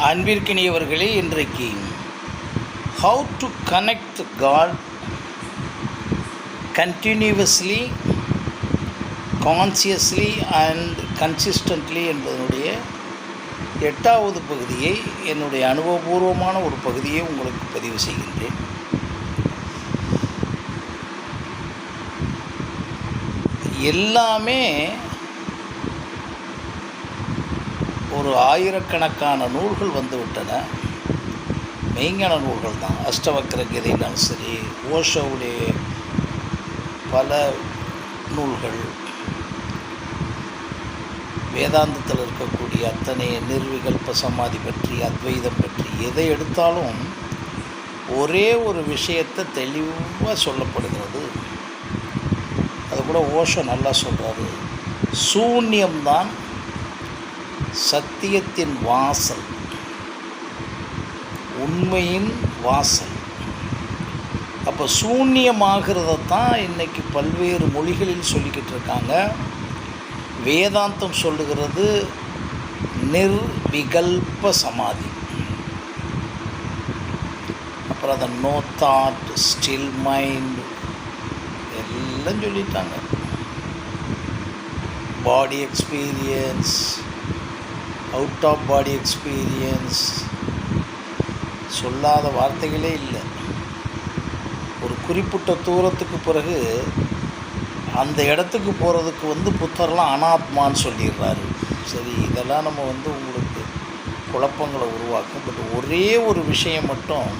அன்பிற்கினியவர்களே, இன்றைக்கு how to connect God continuously, consciously and consistently என்பதனுடைய 8வது பகுதியை, என்னுடைய அனுபவபூர்வமான ஒரு பகுதியை உங்களுக்கு பதிவு செய்கின்றேன். எல்லாமே ஒரு ஆயிரக்கணக்கான நூல்கள் வந்துவிட்டன. மெய்ஞான நூல்கள் தான். அஷ்டவக்ர கீதைனாலும் சரி, ஓஷோவுடைய பல நூல்கள், வேதாந்தத்தில் இருக்கக்கூடிய அத்தனை நிர்விகல்ப சமாதி பற்றி, அத்வைதம் பற்றி எதை எடுத்தாலும் ஒரே ஒரு விஷயத்தை தெளிவாக சொல்லப்படுகிறது. அது கூட ஓஷோ நல்லா சொல்கிறாரு. சூன்யம்தான் சத்தியத்தின் வாசல், உண்மையின் வாசல். அப்போ சூன்யமாகிறதான் இன்றைக்கி பல்வேறு மொழிகளில் சொல்லிக்கிட்டு இருக்காங்க. வேதாந்தம் சொல்லுகிறது நிர்விகல்ப சமாதி. அப்புறம் அதை நோ தாட், ஸ்டில் மைண்ட் எல்லாம் சொல்லிட்டாங்க. Body experience, out of body experience, சொல்லாத வார்த்தைகளே இல்லை. ஒரு குறிப்பிட்ட தூரத்துக்கு பிறகு அந்த இடத்துக்கு போகிறதுக்கு புத்தர்லாம் அனாத்மான்னு சொல்லிடுறாரு. சரி, இதெல்லாம் நம்ம உங்களுக்கு குழப்பங்களை உருவாக்கும். பட் ஒரே ஒரு விஷயம் மட்டும்,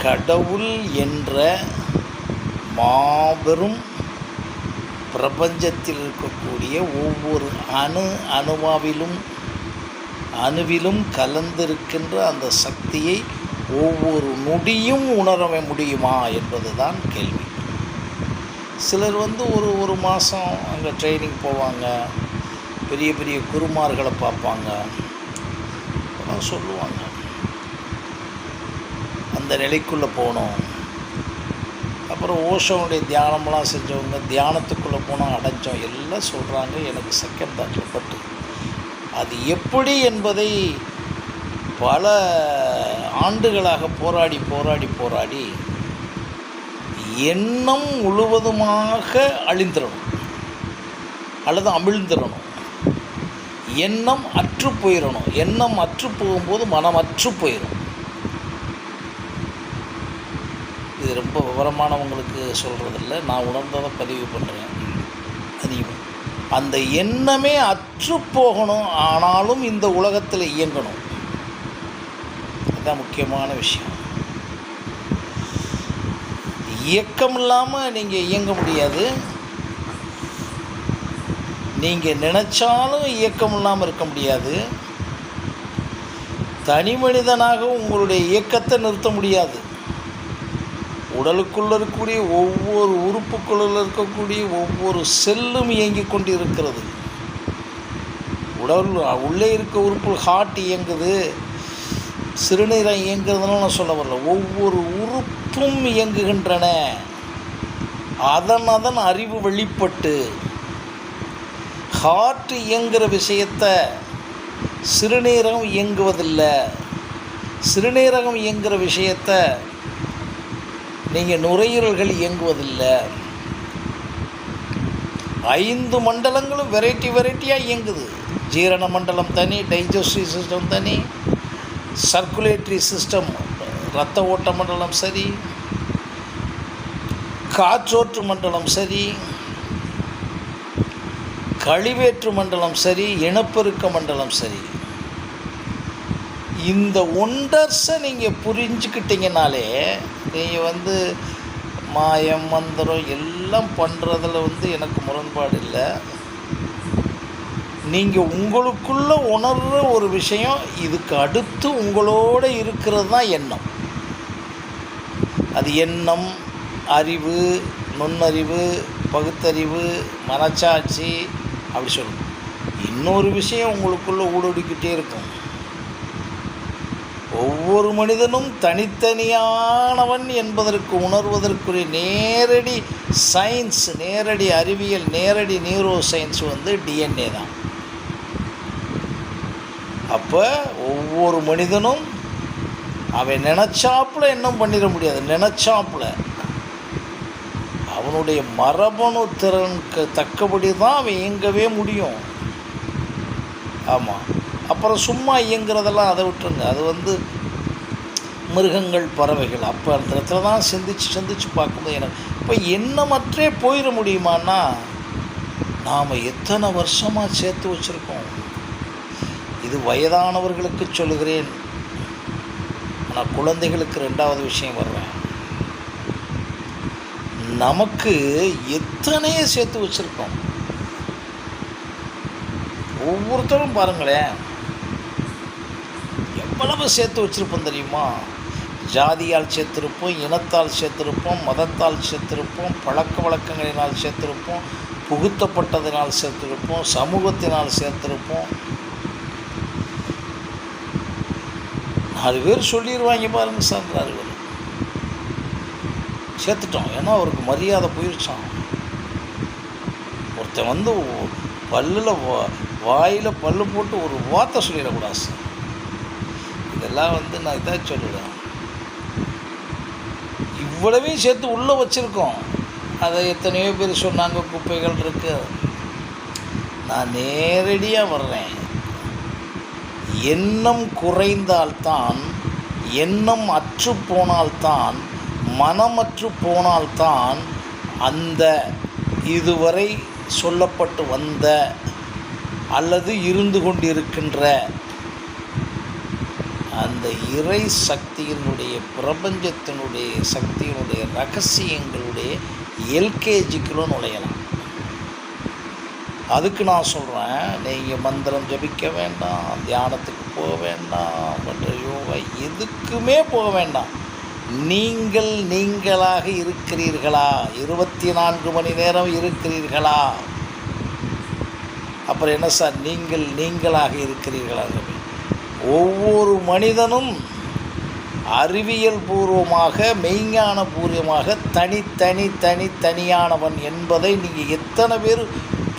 கடவுள் என்ற மாபெரும் பிரபஞ்சத்தில் இருக்கக்கூடிய ஒவ்வொரு அணுவிலும் கலந்திருக்கின்ற அந்த சக்தியை ஒவ்வொரு நொடியும் உணர முடியுமா என்பது தான் கேள்வி. சிலர் ஒரு மாதம் அங்கே ட்ரைனிங் போவாங்க, பெரிய பெரிய குருமார்களை பார்ப்பாங்க, அதெல்லாம் சொல்லுவாங்க அந்த நிலைக்குள்ளே போகணும். அப்புறம் ஓஷோனுடைய தியானமெல்லாம் செஞ்சவங்க தியானத்துக்குள்ளே போனால் அடைஞ்சோம் எல்லாம் சொல்கிறாங்க. எனக்கு செகண்ட் தாட்டில் பட்டு அது எப்படி என்பதை பல ஆண்டுகளாக போராடி எண்ணம் முழுவதுமாக அழிந்துடணும் அல்லது அமிழ்ந்துடணும். எண்ணம் அற்று போயிடணும். எண்ணம் அற்று போகும்போது மனம் அற்று போயிடும். இது ரொம்ப விவரமானவங்களுக்கு சொல்கிறதில்ல, நான் உணர்ந்ததை பதிவு பண்ணுறேன். அந்த எண்ணமே அற்று போகணும், ஆனாலும் இந்த உலகத்தில் இயங்கணும். அதுதான் முக்கியமான விஷயம். இயக்கம் இல்லாமல் நீங்கள் இயங்க முடியாது. நீங்கள் நினச்சாலும் இயக்கம் இல்லாமல் இருக்க முடியாது. தனி மனிதனாக உங்களுடைய இயக்கத்தை நிறுத்த முடியாது. உடலுக்குள்ளே இருக்கக்கூடிய ஒவ்வொரு உறுப்புக்குள்ள இருக்கக்கூடிய ஒவ்வொரு செல்லும் இயங்கிக் கொண்டு இருக்கிறது. உடல் உள்ளே இருக்க உறுப்பு, ஹார்ட் இயங்குது, சிறுநீரம் இயங்குறதுன்னு நான் சொல்ல வரல. ஒவ்வொரு உறுப்பும் இயங்குகின்றன. அதன் அறிவு வெளிப்பட்டு ஹார்ட் இயங்குகிற விஷயத்தை சிறுநீரகம் இயங்குவதில்லை. சிறுநீரகம் இயங்குகிற விஷயத்தை நீங்கள் நுரையீரல்கள் இயங்குவதில்லை. 5 மண்டலங்களும் வெரைட்டியாக இயங்குது. ஜீரண மண்டலம் தனி, டைஜஸ்டிவ் சிஸ்டம் தனி, சர்க்குலேட்டரி சிஸ்டம், இரத்த ஓட்ட மண்டலம் சரி, காற்றோற்று மண்டலம் சரி, கழிவேற்று மண்டலம் சரி, இனப்பெருக்க மண்டலம் சரி. இந்த ஒண்டர்ஸை நீங்கள் புரிஞ்சுக்கிட்டீங்கனாலே நீங்கள் மாயம் மந்திரம் எல்லாம் பண்ணுறதுல எனக்கு முரண்பாடு இல்லை. நீங்கள் உங்களுக்குள்ளே உணர்கிற ஒரு விஷயம், இதுக்கு அடுத்து உங்களோடு இருக்கிறது தான் எண்ணம். அது எண்ணம், அறிவு, நுண்ணறிவு, பகுத்தறிவு, மனச்சாட்சி அப்படி சொல்லணும். இன்னொரு விஷயம் உங்களுக்குள்ளே ஊடுருவிக்கிட்டே இருக்கும். ஒவ்வொரு மனிதனும் தனித்தனியானவன் என்பதற்கு உணர்வதற்குரிய நேரடி சயின்ஸ், நேரடி அறிவியல், நேரடி நியூரோ சயின்ஸ் டிஎன்ஏ தான். அப்போ ஒவ்வொரு மனிதனும் அவன் நினச்சாப்புல இன்னும் பண்ணிட முடியாது. நினச்சாப்புல அவனுடைய மரபணு திறனுக்கு தக்கபடி தான் அவன் இயங்கவே முடியும். ஆமாம். அப்புறம் சும்மா இயங்குறதெல்லாம் அதை விட்டுருங்க. அது மிருகங்கள், பறவைகள். அப்போ அந்த இடத்துல தான் சிந்திச்சு பார்க்கும்போது எனக்கு இப்போ எண்ணமற்றே போயிட முடியுமான்னா, நாம் எத்தனை வருஷமாக சேர்த்து வச்சுருக்கோம். இது வயதானவர்களுக்கு சொல்லுகிறேன். ஆனால் குழந்தைகளுக்கு ரெண்டாவது விஷயம் வர்றேன். நமக்கு எத்தனையோ சேர்த்து வச்சுருக்கோம். ஒவ்வொருத்தரும் பாருங்களேன், எவ்வளவு சேர்த்து வச்சுருப்போம் தெரியுமா? ஜாதியால் சேர்த்திருப்போம், இனத்தால் சேர்த்திருப்போம், மதத்தால் சேர்த்திருப்போம், பழக்க வழக்கங்களினால் சேர்த்திருப்போம், புகுத்தப்பட்டதினால் சேர்த்திருப்போம், சமூகத்தினால் சேர்த்திருப்போம். 4 பேர் சொல்லிடுவாங்க பாருங்க சார், சேர்த்துட்டோம். ஏன்னா அவருக்கு மரியாதை போயிடுச்சான். ஒருத்தன் பல்லில் வாயில் பல்லு போட்டு ஒரு வார்த்தை சொல்லிடக்கூடாது சார். இதெல்லாம் நான் இதாக சொல்லுவேன். இவ்வளவையும் சேர்த்து உள்ளே வச்சுருக்கோம். அதை எத்தனையோ பேர் சொன்னாங்க, குப்பைகள் இருக்கு. நான் நேரடியாக வர்றேன். எண்ணம் குறைந்தால்தான், எண்ணம் அற்று போனால்தான், மனமற்று போனால்தான் அந்த இதுவரை சொல்லப்பட்டு வந்த அல்லது இருந்து கொண்டிருக்கின்ற அந்த இறை சக்தியினுடைய, பிரபஞ்சத்தினுடைய சக்தியினுடைய ரகசியங்களுடைய எல்கேஜிக்குள்ள நுழையலாம். அதுக்கு நான் சொல்கிறேன், நீங்கள் மந்திரம் ஜபிக்க வேண்டாம், தியானத்துக்கு போக வேண்டாம், மற்ற யோகா எதுக்குமே போக வேண்டாம். நீங்கள் நீங்களாக இருக்கிறீர்களா? 24 மணி நேரம் இருக்கிறீர்களா? அப்புறம் என்ன சார் நீங்கள் நீங்களாக இருக்கிறீர்களா? ஒவ்வொரு மனிதனும் அறிவியல் பூர்வமாக, மெய்ஞான பூர்வமாக தனித்தனியானவன் என்பதை நீங்கள் எத்தனை பேர்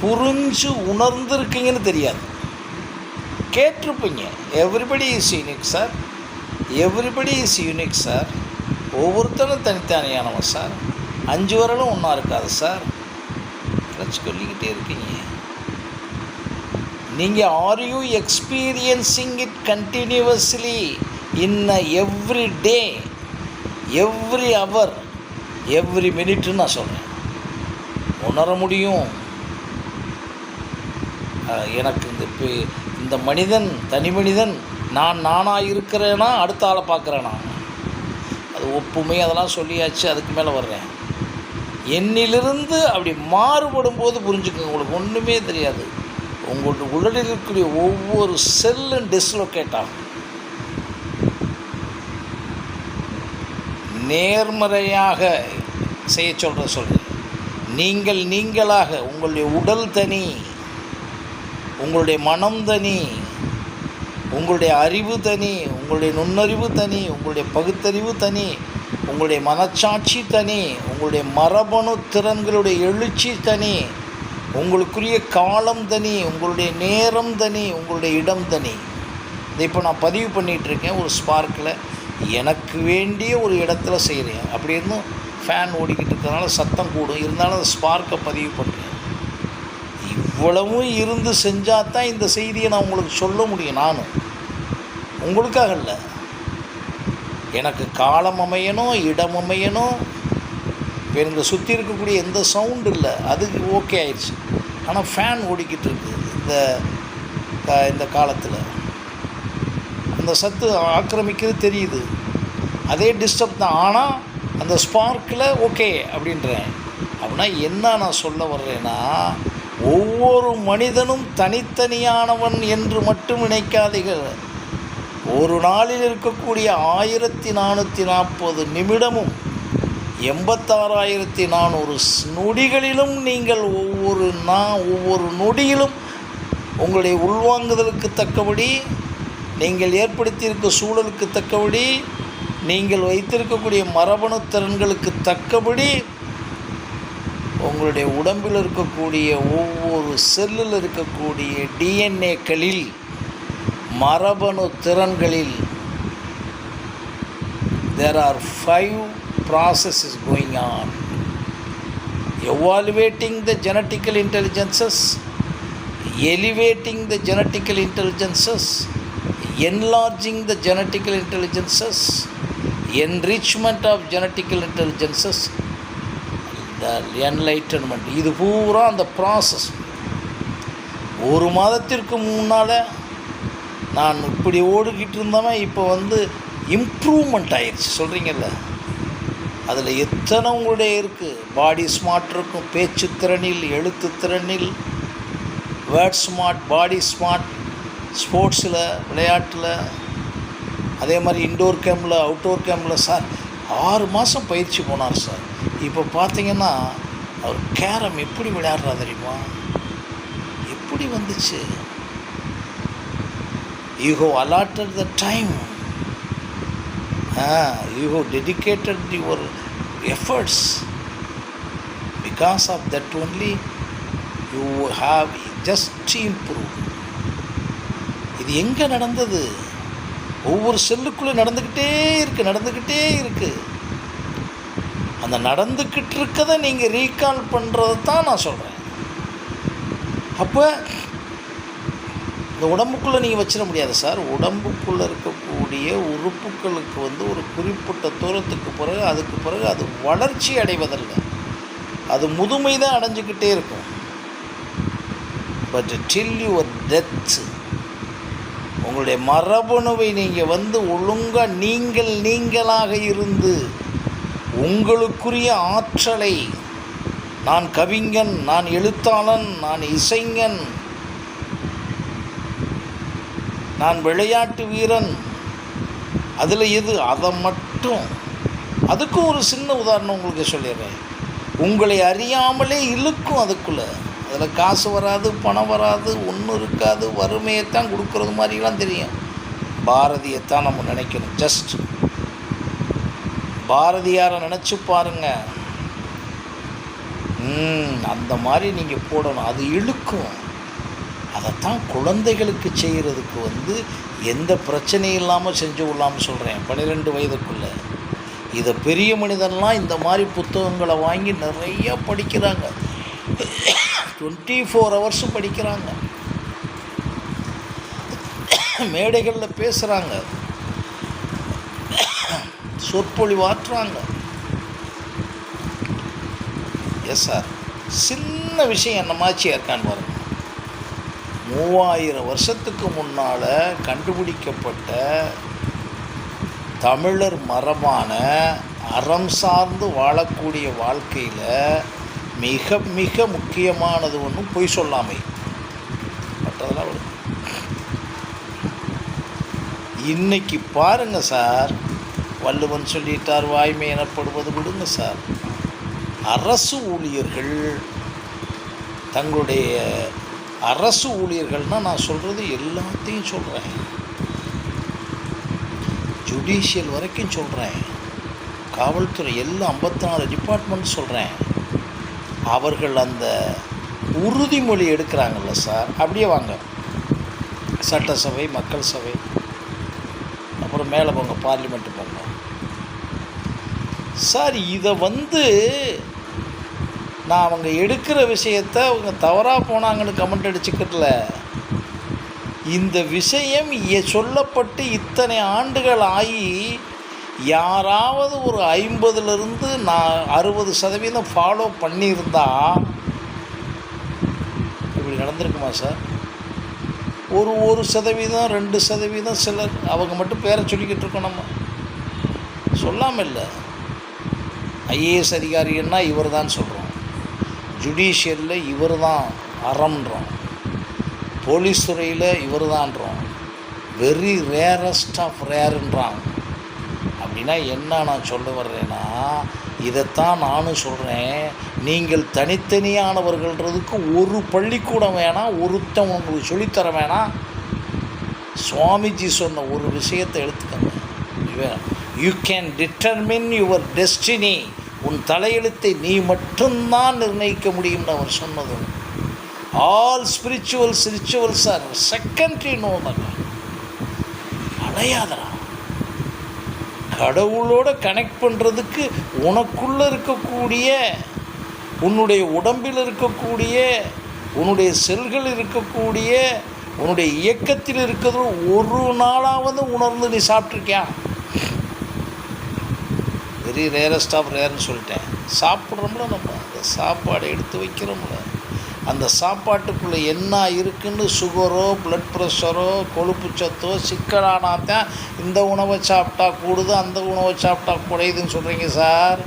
புரிஞ்சு உணர்ந்துருக்கீங்கன்னு தெரியாது. கேட்டிருப்பீங்க, everybody is unique sir, everybody is unique sir, ஒவ்வொருத்தரும் தனித்தனியானவன் சார், 5 வரலும் ஒன்றா இருக்காது சார், சொல்லிக்கிட்டே இருக்கீங்க. நீங்கள் are you experiencing it continuously in every day, every hour, every மினிட்னு நான் சொல்கிறேன். உணர முடியும். எனக்கு இந்த மனிதன், தனி மனிதன், நானாக இருக்கிறேன்னா அடுத்த ஆளை பார்க்குறேன்னா, அது ஒப்புமை, அதெல்லாம் சொல்லியாச்சு. அதுக்கு மேலே வர்றேன். என்னிலிருந்து அப்படி மாறுபடும் போது புரிஞ்சுக்கோங்க, உங்களுக்கு ஒன்றுமே தெரியாது. உங்களுடைய உடலில் இருக்கக்கூடிய ஒவ்வொரு செல்லும் டிஸ்லோகேட் ஆகும். நேர்மறையாக செய்ய சொல்கிறேன். நீங்கள் நீங்களாக, உங்களுடைய உடல் தனி, உங்களுடைய மனம் தனி, உங்களுடைய அறிவு தனி, உங்களுடைய நுண்ணறிவு தனி, உங்களுடைய பகுத்தறிவு தனி, உங்களுடைய மனச்சாட்சி தனி, உங்களுடைய மரபணு திறன்களுடைய எழுச்சி தனி, உங்களுக்குரிய காலம் தனி, உங்களுடைய நேரம் தனி, உங்களுடைய இடம் தனி. இதை இப்போ நான் பதிவு பண்ணிகிட்ருக்கேன் ஒரு ஸ்பார்க்கில். எனக்கு வேண்டிய ஒரு இடத்துல செய்கிறேன். அப்படி இருந்தும் ஃபேன் ஓடிக்கிட்டு இருக்கிறதுனால சத்தம் கூடும், இருந்தாலும் அந்த ஸ்பார்க்கை பதிவு பண்ணுறேன். இவ்வளவும் இருந்து செஞ்சால் தான் இந்த செய்தியை நான் உங்களுக்கு சொல்ல முடியும். நானும் உங்களுக்காக இல்லை, எனக்கு காலம் அமையணும், இடம் அமையணும். இப்போ எனக்கு சுற்றி இருக்கக்கூடிய எந்த சவுண்டு இல்லை, அதுக்கு ஓகே ஆயிடுச்சு. ஆனால் ஃபேன் ஓடிக்கிட்டு இருக்குது இந்த காலத்தில். அந்த சத்து ஆக்கிரமிக்கிறது தெரியுது, அதே டிஸ்டர்ப் தான். ஆனால் அந்த ஸ்பார்க்கில் ஓகே அப்படின்றேன். அப்படின்னா என்ன நான் சொல்ல வர்றேன்னா, ஒவ்வொரு மனிதனும் தனித்தனியானவன் என்று மட்டும் நினைக்காதீர்கள். ஒரு நாளில் இருக்கக்கூடிய 1440 நிமிடமும் 86,400 நொடிகளிலும் நீங்கள் ஒவ்வொரு நொடியிலும் உங்களுடைய உள்வாங்குதலுக்கு தக்கபடி, நீங்கள் ஏற்படுத்தியிருக்க சூழலுக்கு தக்கபடி, நீங்கள் வைத்திருக்கக்கூடிய மரபணு திறன்களுக்கு தக்கபடி, உங்களுடைய உடம்பில் இருக்கக்கூடிய ஒவ்வொரு செல்லில் இருக்கக்கூடிய டிஎன்ஏக்களில் மரபணு திறன்களில் there are 5 processes going on: evaluating the genetical intelligences, elevating the genetical intelligences, enlarging the genetical intelligences, enrichment of genetical intelligences, the enlightenment. இது பூரா அந்த ப்ராசஸ். ஒரு மாதத்திற்கு முன்னால் நான் இப்படி ஓடிக்கிட்டு இருந்தவன் இப்போ இம்ப்ரூவ்மெண்ட் ஆயிடுச்சு. சொல்கிறீங்கல்ல, அதில் எத்தனை உங்களுடைய இருக்குது. பாடி ஸ்மார்ட் இருக்கும், பேச்சு திறனில், எழுத்து திறனில், வேர்ட் ஸ்மார்ட், பாடி ஸ்மார்ட், ஸ்போர்ட்ஸில், விளையாட்டில், அதே மாதிரி இன்டோர் கேம்பில், அவுட்டோர் கேம்பில். சார் 6 மாதம் பயிற்சி போனார் சார். இப்போ பார்த்தீங்கன்னா அவர் கேரம் எப்படி விளையாடுறா தெரியுமா? எப்படி வந்துச்சு? You have allotted the time. You have dedicated your efforts. Because of that only you have just improved. இது எங்கே நடந்தது? ஒவ்வொரு செல்லுக்குள்ளே நடந்துக்கிட்டே இருக்குது. அந்த நடந்துக்கிட்டு இருக்கதை நீங்கள் ரீகால் பண்ணுறது தான் நான் சொல்கிறேன். அப்போ இந்த உடம்புக்குள்ளே நீங்கள் வச்சிட முடியாது சார். உடம்புக்குள்ளே இருக்கக்கூடிய உறுப்புகளுக்கு ஒரு குறிப்பிட்ட தூரத்துக்கு பிறகு அது வளர்ச்சி அடைவதில்லை, அது முதுமை தான் அடைஞ்சிக்கிட்டே இருக்கும். பட் டில் யுவர் டெத், உங்களுடைய மரபணுவை நீங்கள் ஒழுங்காக நீங்களாக இருந்து உங்களுக்குரிய ஆற்றலை, நான் கவிஞன், நான் எழுத்தாளன், நான் இசைஞன், நான் விளையாட்டு வீரன், அதில் அதை மட்டும். அதுக்கும் ஒரு சின்ன உதாரணம் உங்களுக்கு சொல்லிடுறேன். உங்களை அறியாமலே இழுக்கும் அதுக்குள்ளே. அதில் காசு வராது, பணம் வராது, ஒன்றும் இருக்காது, வறுமையைத்தான் கொடுக்குறது மாதிரிலாம் தெரியும். பாரதியைத்தான் நம்ம நினைக்கணும். ஜஸ்ட் பாரதியாரை நினச்சி பாருங்கள். அந்த மாதிரி நீங்கள் போடணும். அது இழுக்கும். அதைத்தான் குழந்தைகளுக்கு செய்கிறதுக்கு எந்த பிரச்சனையும் இல்லாமல் செஞ்சு விடலாம்னு சொல்கிறேன். 12 வயதுக்குள்ளே இதை பெரிய மனிதன்லாம் இந்த மாதிரி புத்தகங்களை வாங்கி நிறையா படிக்கிறாங்க. 24 hours படிக்கிறாங்க, மேடைகளில் பேசுகிறாங்க, சொற்பொழிவாற்றுறாங்க. எஸ் சார், சின்ன விஷயம் என்னமாச்சியாக இருக்கான்னு பாருங்கள். 3000 வருஷத்துக்கு முன்னால் கண்டுபிடிக்கப்பட்ட தமிழர் மரபான அறம் சார்ந்து வாழக்கூடிய வாழ்க்கையில் மிக மிக முக்கியமானது ஒன்றும் பொய் சொல்லாமை. மற்றதெல்லாம் இன்னைக்கு பாருங்கள் சார், வள்ளுவன் சொல்லிட்டார், வாய்மை எனப்படுவது விடுங்க சார். அரசு ஊழியர்கள் தங்களுடைய அரசு ஊழியர்கள்னால் நான் சொல்கிறது எல்லாத்தையும் சொல்கிறேன், ஜுடிஷியல் வரைக்கும் சொல்கிறேன், காவல்துறை எல்லாம் 54 டிபார்ட்மெண்ட் சொல்கிறேன். அவர்கள் அந்த உறுதிமொழி எடுக்கிறாங்கல்ல சார், அப்படியே வாங்க, சட்டசபை, மக்கள் சபை, அப்புறம் மேலே போங்க, பார்லிமெண்ட்டு போங்க சார். இதை நான் அவங்க எடுக்கிற விஷயத்தை அவங்க தவறாக போனாங்கன்னு கமெண்ட் அடிச்சுக்கிட்டல. இந்த விஷயம் சொல்லப்பட்டு இத்தனை ஆண்டுகள் ஆகி யாராவது ஒரு 50லிருந்து 60% ஃபாலோ பண்ணியிருந்தா இப்படி நடந்திருக்குமா சார்? ஒரு 1%, 2% சிலர் அவங்க மட்டும் பேரை சொல்லிக்கிட்டு இருக்கோம். நம்ம சொல்லாமல் இல்லை. ஐஏஎஸ் அதிகாரின்னா இவர் தான் சொல்கிறோம், ஜுடிஷியலில் இவர் தான் அறம்ன்றோம், போலீஸ் துறையில் இவர் தான்றோம், வெரி ரேரஸ்ட் ஆஃப் ரேருன்றாங்க. அப்படின்னா என்ன நான் சொல்ல வர்றேன்னா, இதைத்தான் நானும் சொல்கிறேன். நீங்கள் தனித்தனியானவர்கள்ன்றதுக்கு ஒரு பள்ளிக்கூடம் வேணாம், ஒருத்தன் உங்களுக்கு சொல்லித்தர வேணாம். சுவாமிஜி சொன்ன ஒரு விஷயத்தை எடுத்துக்கங்க. You can determine your destiny. உன் தலையெழுத்தை நீ மட்டும்தான் நிர்ணயிக்க முடியும்னு அவர் சொன்னது. ஆல் ஸ்பிரிச்சுவல்ஸ் ஆர் செகண்டரி நோனல். கிடையாதுடா. கடவுளோட கனெக்ட் பண்ணுறதுக்கு உனக்குள்ளே இருக்கக்கூடிய, உன்னுடைய உடம்பில் இருக்கக்கூடிய, உன்னுடைய செல்கள் இருக்கக்கூடிய, உன்னுடைய இயக்கத்தில் இருக்கிறது ஒரு நாளாவது உணர்ந்து நீ சாப்பிட்ருக்கியா? வெரி ரேரஸ்ட் ஆஃப் ரேர்னு சொல்லிட்டேன். சாப்பிட்றோம்ல, நம்ம அந்த சாப்பாடை எடுத்து வைக்கிறோம்ல, அந்த சாப்பாட்டுக்குள்ளே என்ன இருக்குன்னு சுகரோ ப்ளட் ப்ரெஷரோ கொழுப்பு சத்தோ சிக்கலானாத்தான் இந்த உணவை சாப்பிட்டா கூடுது, அந்த உணவை சாப்பிட்டா குறையுதுன்னு சொல்கிறீங்க சார்.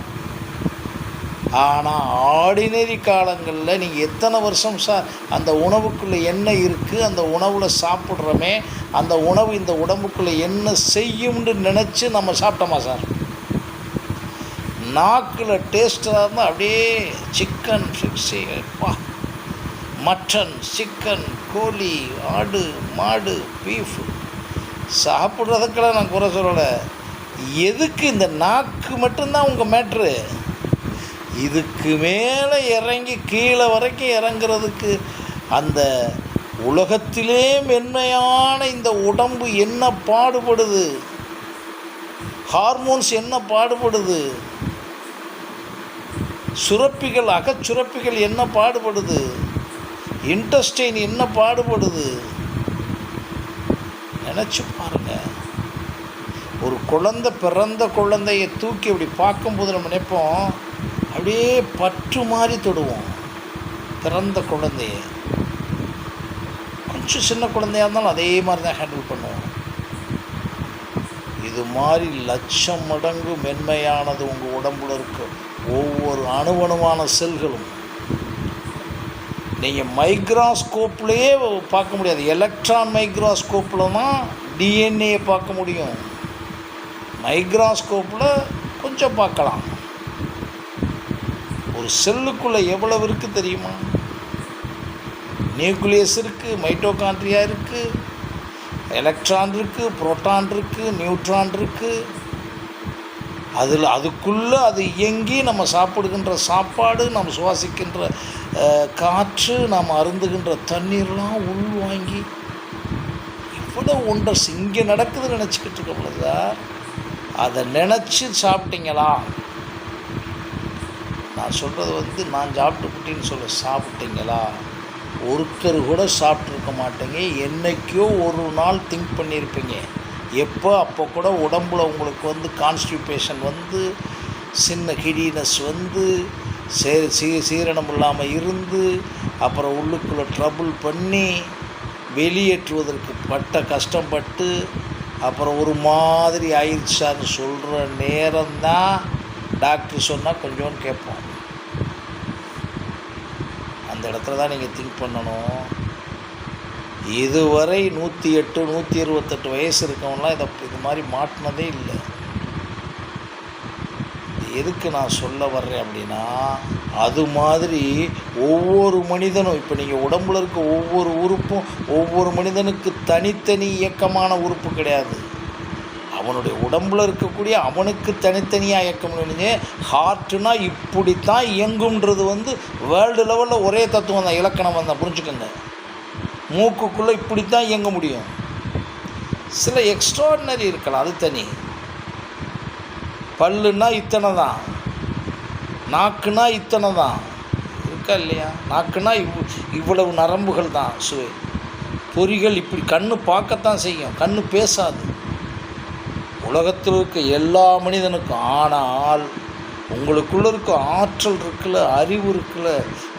ஆனால் ஆர்டினரி காலங்களில் நீங்கள் எத்தனை வருஷம் சார் அந்த உணவுக்குள்ளே என்ன இருக்குது, அந்த உணவில் சாப்பிட்றோமே, அந்த உணவு இந்த உடம்புக்குள்ளே என்ன செய்யும்னு நினச்சி நம்ம சாப்பிட்டோமா சார்? நாக்கில் டேஸ்ட்டாக இருந்தால் அப்படியே சிக்கன் ஃபிக்ஸி, மட்டன், சிக்கன், கோழி, ஆடு, மாடு, பீஃப் சாப்பிட்றதுக்கெல்லாம் நான் குறை சொல்லலை. எதுக்கு இந்த நாக்கு மட்டும்தான் உங்கள் மேட்ரு? இதுக்கு மேலே இறங்கி கீழே வரைக்கும் இறங்குறதுக்கு அந்த உலகத்திலே மென்மையான இந்த உடம்பு என்ன பாடுபடுது, ஹார்மோன்ஸ் என்ன பாடுபடுது, சுரப்பிகள், அகச்சுரப்பிகள் என்ன பாடுபடுது, இன்டெஸ்டைன் என்ன பாடுபடுது, நினச்சி பாருங்க. ஒரு குழந்தை, பிறந்த குழந்தையை தூக்கி அப்படி பார்க்கும்போது நம்ம நினைப்போம், அப்படியே பற்று மாதிரி தொடுவோம் பிறந்த குழந்தைய. கொஞ்சம் சின்ன குழந்தையாக இருந்தாலும் அதே மாதிரி தான் ஹேண்டில் பண்ணுவோம். இது மாதிரி லட்சம் மடங்கு மென்மையானது உங்கள் உடம்புல இருக்க ஒவ்வொரு அணுவணுவான செல்களும். நீங்கள் மைக்ராஸ்கோப்லேயே பார்க்க முடியாது. எலக்ட்ரான் மைக்ராஸ்கோப்பில் தான் டிஎன்ஏ பார்க்க முடியும். மைக்ராஸ்கோப்பில் கொஞ்சம் பார்க்கலாம். ஒரு செல்லுக்குள்ளே எவ்வளவு இருக்குது தெரியுமா? நியூக்ளியஸ் இருக்குது, மைட்டோகாண்ட்ரியா இருக்குது, எலக்ட்ரான் இருக்குது, புரோட்டான் இருக்குது, நியூட்ரான் இருக்குது. அதுக்குள்ளே அது இயங்கி நம்ம சாப்பிடுகின்ற சாப்பாடு, நம்ம சுவாசிக்கின்ற காற்று, நாம் அருந்துகின்ற தண்ணீர்லாம் உள்வாங்கி இவ்வளோ ஒன்றை இங்கே நடக்குதுன்னு நினச்சிக்கிட்டு இருக்கோம்ல சார். அதை நினச்சி சாப்பிட்டீங்களா? நான் சொல்கிறது நான் சாப்பிட்டுக்கிட்டேன்னு சொல்ல, சாப்பிட்டீங்களா? ஒருத்தர் கூட சாப்பிட்ருக்க மாட்டேங்க. என்றைக்கோ ஒரு நாள் திங்க் பண்ணியிருப்பீங்க. அப்போ கூட உடம்புல உங்களுக்கு கான்ஸ்டிபேஷன் சின்ன கிடினஸ் சீரணம் இல்லாமல் இருந்து, அப்புறம் உள்ளுக்குள்ளே ட்ரபுள் பண்ணி வெளியேற்றுவதற்கு பட்ட கஷ்டப்பட்டு அப்புறம் ஒரு மாதிரி ஆயிடுச்சான்னு சொல்கிற நேரம்தான் டாக்டர் சொன்னால் கொஞ்சோன்னு கேட்போம். அந்த இடத்துல தான் நீங்கள் திங்க் பண்ணணும். இதுவரை 108 128 வயசு இருக்கவங்களாம் இது மாதிரி மாட்டினதே இல்லை. எதுக்கு நான் சொல்ல வர்றேன் அப்படின்னா, அது மாதிரி ஒவ்வொரு மனிதனும், இப்போ நீங்கள் உடம்புல இருக்க ஒவ்வொரு உறுப்பும் ஒவ்வொரு மனிதனுக்கு தனித்தனி இயக்கமான உறுப்பு கிடையாது. அவனுடைய உடம்பில் இருக்கக்கூடிய அவனுக்கு தனித்தனியாக இயக்கம் இல்லைங்க. ஹார்ட்டுனா இப்படித்தான் இயங்குன்றது வேர்ல்டு லெவலில் ஒரே தத்துவம் தான், இலக்கணம் தான், புரிஞ்சுக்கோங்க. மூக்குக்குள்ளே இப்படித்தான் இயங்க முடியும். சில எக்ஸ்ட்ராடினரி இருக்கலாம், அது தனி. பல்லுன்னா இத்தனை தான், நாக்குனா இத்தனை தான் இருக்கா இல்லையா? நாக்குனா இவ்வளவு நரம்புகள் தான், சுவை பொறிகள் இப்படி. கண்ணு பார்க்கத்தான் செய்யும், கண்ணு பேசாது. உலகத்தில் இருக்க எல்லா மனிதனுக்கும். ஆனால் உங்களுக்குள்ளே இருக்க ஆற்றல் இருக்குல்ல, அறிவு இருக்குல்ல,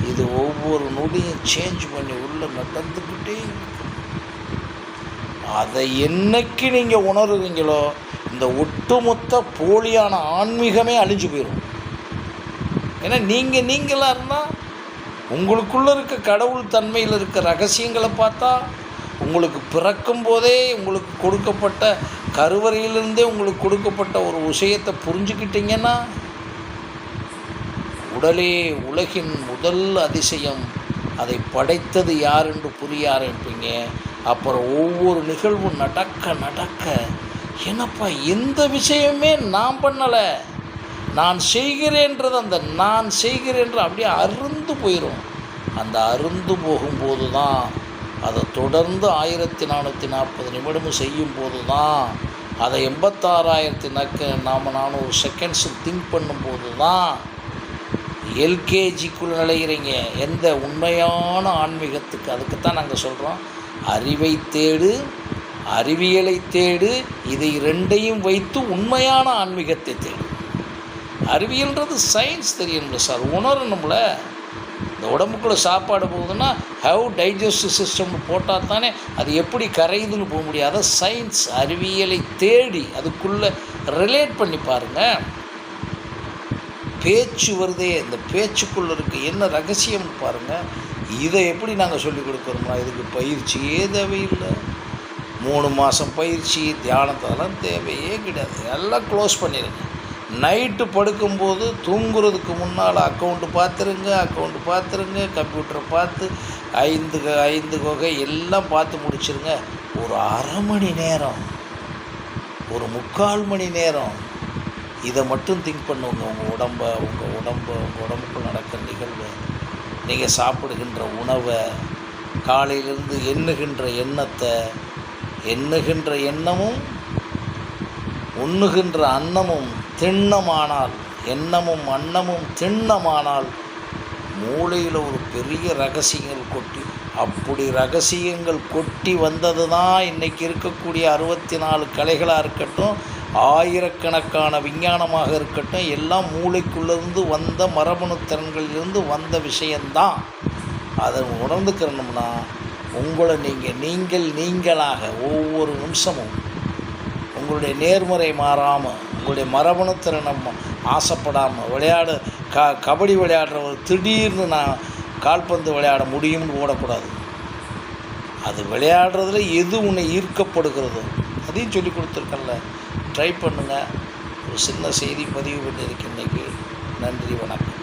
இது ஒவ்வொரு நொடியும் சேஞ்ச் பண்ணி உள்ளே நடந்துக்கிட்டே இருக்கு. அதை என்னைக்கு நீங்கள் உணருவீங்களோ இந்த ஒட்டுமொத்த போலியான ஆன்மீகமே அழிஞ்சு போயிடும். ஏன்னா நீங்களாக இருந்தால் உங்களுக்குள்ளே இருக்க கடவுள் தன்மையில் இருக்க ரகசியங்களை பார்த்தா, உங்களுக்கு பிறக்கும் போதே உங்களுக்கு கொடுக்கப்பட்ட கருவறையிலிருந்தே உங்களுக்கு கொடுக்கப்பட்ட ஒரு விஷயத்தை புரிஞ்சுக்கிட்டீங்கன்னா, உடலே உலகின் முதல் அதிசயம், அதை படைத்தது யார் என்று புரிய ஆரம்பிப்பீங்க. அப்புறம் ஒவ்வொரு நிகழ்வும் நடக்க நடக்க, என்னப்பா எந்த விஷயமே நான் பண்ணலை, நான் செய்கிறேன்றது, அந்த நான் செய்கிறேன்ற அப்படியே அருந்து போயிடும். அந்த அருந்து போகும்போது தான் அதை தொடர்ந்து 1440 நிமிடமும் செய்யும்போது தான், அதை 86,400 செகண்ட்ஸு திங்க் பண்ணும்போது தான் எல்கேஜிக்குள்ளே நுழைகிறீங்க. எந்த உண்மையான ஆன்மீகத்துக்கு. அதுக்குத்தான் நாங்கள் சொல்கிறோம், அறிவை தேடு, அறிவியலை தேடு, இதை ரெண்டையும் வைத்து உண்மையான ஆன்மீகத்தை தேடு. அறிவியல்ன்றது சயின்ஸ் தெரியணும்ல சார், உணரணும்ல. இந்த உடம்புக்குள்ளே சாப்பாடு போகுதுன்னா ஹவ் டைஜஸ்டிவ் சிஸ்டம்னு போட்டால் தானே அது எப்படி கரையுதுன்னு போக முடியாத சயின்ஸ். அறிவியலை தேடி அதுக்குள்ளே ரிலேட் பண்ணி பாருங்கள். பேச்சு வருதே, இந்த பேச்சுக்குள்ளே இருக்குது என்ன ரகசியம்னு பாருங்கள். இதை எப்படி நாங்கள் சொல்லிக் கொடுக்குறோம்னா, இதுக்கு பயிற்சியே தேவையில்லை. 3 மாதம் பயிற்சி, தியானத்தெல்லாம் தேவையே கிடையாது. எல்லாம் க்ளோஸ் பண்ணிடுங்க. நைட்டு படுக்கும்போது தூங்குறதுக்கு முன்னால் அக்கௌண்ட்டு பார்த்துருங்க, கம்ப்யூட்டரை பார்த்து 5 வகை எல்லாம் பார்த்து முடிச்சிருங்க. ஒரு அரை மணி நேரம், ஒரு 3/4 மணி நேரம் இதை மட்டும் திங்க் பண்ணுங்க. உங்கள் உடம்புக்குள் நடக்கிற நிகழ்வு, நீங்கள் சாப்பிடுகின்ற உணவை, காலையிலேருந்து எண்ணுகின்ற எண்ணத்தை, எண்ணுகின்ற எண்ணமும் உண்ணுகின்ற அன்னமும் திண்ணமானால், எண்ணமும் அன்னமும் திண்ணமானால் மூளையில் ஒரு பெரிய ரகசியங்கள் கொட்டி, அப்படி ரகசியங்கள் கொட்டி வந்தது தான் இன்றைக்கி இருக்கக்கூடிய 64 கலைகளாக இருக்கட்டும், ஆயிரக்கணக்கான விஞ்ஞானமாக இருக்கட்டும், எல்லாம் மூளைக்குள்ளேருந்து வந்த மரபணு திறன்களிலிருந்து வந்த விஷயந்தான். அதை உணர்ந்துக்கிறணும்னா உங்களை நீங்களாக ஒவ்வொரு நிமிஷமும் உங்களுடைய நேர்முறை மாறாமல், உங்களுடைய மரபணு திறனை ஆசைப்படாமல் கபடி விளையாடுறவர் திடீர்னு நான் கால்பந்து விளையாட முடியும்னு ஓடக்கூடாது. அது விளையாடுறதுல எது உன்னை ஈர்க்கப்படுகிறதோ அதையும் சொல்லி கொடுத்துருக்கேன்ல, ட்ரை பண்ணுங்கள். ஒரு சின்ன செய்தி பதிவு பண்ணியிருக்கேன் இன்றைக்கி. நன்றி, வணக்கம்.